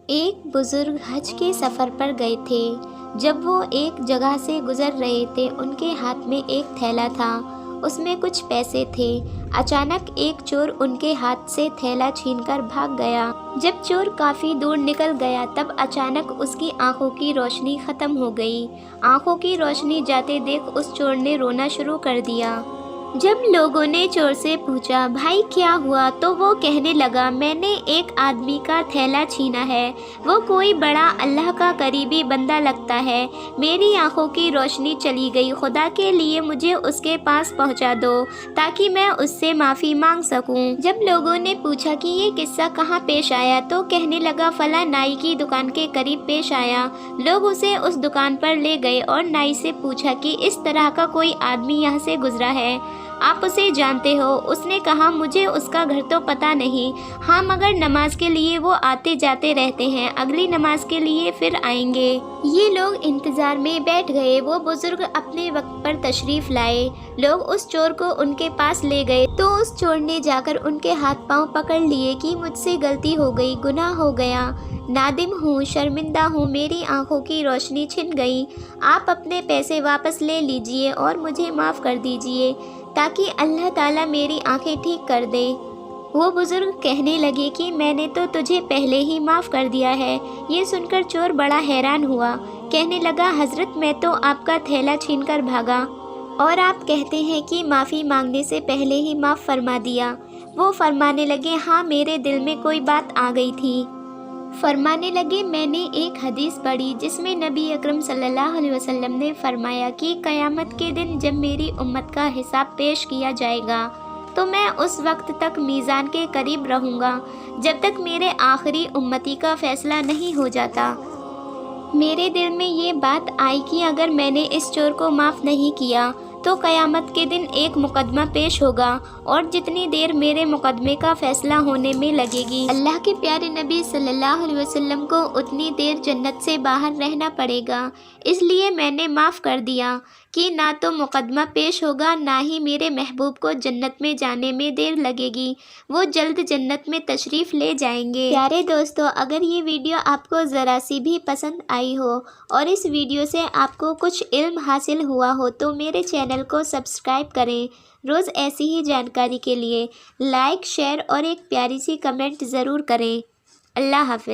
ایک بزرگ حج کے سفر پر گئے تھے۔ جب وہ ایک جگہ سے گزر رہے تھے، ان کے ہاتھ میں ایک تھیلا تھا، اس میں کچھ پیسے تھے۔ اچانک ایک چور ان کے ہاتھ سے تھیلا چھین کر بھاگ گیا۔ جب چور کافی دور نکل گیا تب اچانک اس کی آنکھوں کی روشنی ختم ہو گئی۔ آنکھوں کی روشنی جاتے دیکھ اس چور نے رونا شروع کر دیا۔ جب لوگوں نے چور سے پوچھا، بھائی کیا ہوا، تو وہ کہنے لگا، میں نے ایک آدمی کا تھیلا چھینا ہے، وہ کوئی بڑا اللہ کا قریبی بندہ لگتا ہے، میری آنکھوں کی روشنی چلی گئی، خدا کے لیے مجھے اس کے پاس پہنچا دو تاکہ میں اس سے معافی مانگ سکوں۔ جب لوگوں نے پوچھا کہ یہ قصہ کہاں پیش آیا تو کہنے لگا، فلاں نائی کی دکان کے قریب پیش آیا۔ لوگ اسے اس دکان پر لے گئے اور نائی سے پوچھا کہ اس طرح کا کوئی آدمی یہاں سے گزرا ہے، آپ اسے جانتے ہو؟ اس نے کہا، مجھے اس کا گھر تو پتہ نہیں، ہاں مگر نماز کے لیے وہ آتے جاتے رہتے ہیں، اگلی نماز کے لیے پھر آئیں گے۔ یہ لوگ انتظار میں بیٹھ گئے۔ وہ بزرگ اپنے وقت پر تشریف لائے۔ لوگ اس چور کو ان کے پاس لے گئے تو اس چور نے جا کر ان کے ہاتھ پاؤں پکڑ لیے کہ مجھ سے غلطی ہو گئی، گناہ ہو گیا، نادم ہوں، شرمندہ ہوں، میری آنکھوں کی روشنی چھن گئی، آپ اپنے پیسے واپس لے لیجئے اور مجھے معاف کر دیجئے تاکہ اللہ تعالیٰ میری آنکھیں ٹھیک کر دے۔ وہ بزرگ کہنے لگے کہ میں نے تو تجھے پہلے ہی معاف کر دیا ہے۔ یہ سن کر چور بڑا حیران ہوا، کہنے لگا، حضرت میں تو آپ کا تھیلا چھین کر بھاگا اور آپ کہتے ہیں کہ معافی مانگنے سے پہلے ہی معاف فرما دیا۔ وہ فرمانے لگے، ہاں میرے دل میں کوئی بات آ گئی تھی۔ فرمانے لگے، میں نے ایک حدیث پڑھی جس میں نبی اکرم صلی اللہ علیہ وسلم نے فرمایا کہ قیامت کے دن جب میری امت کا حساب پیش کیا جائے گا تو میں اس وقت تک میزان کے قریب رہوں گا جب تک میرے آخری امتی کا فیصلہ نہیں ہو جاتا۔ میرے دل میں یہ بات آئی کہ اگر میں نے اس چور کو معاف نہیں کیا تو قیامت کے دن ایک مقدمہ پیش ہوگا اور جتنی دیر میرے مقدمے کا فیصلہ ہونے میں لگے گی، اللہ کے پیارے نبی صلی اللہ علیہ وسلم کو اتنی دیر جنت سے باہر رہنا پڑے گا، اس لیے میں نے معاف کر دیا کہ نہ تو مقدمہ پیش ہوگا نہ ہی میرے محبوب کو جنت میں جانے میں دیر لگے گی، وہ جلد جنت میں تشریف لے جائیں گے۔ پیارے دوستو، اگر یہ ویڈیو آپ کو ذرا سی بھی پسند آئی ہو اور اس ویڈیو سے آپ کو کچھ علم حاصل ہوا ہو تو میرے چینل کو سبسکرائب کریں۔ روز ایسی ہی جانکاری کے لیے لائک، شیئر اور ایک پیاری سی کمنٹ ضرور کریں۔ اللہ حافظ۔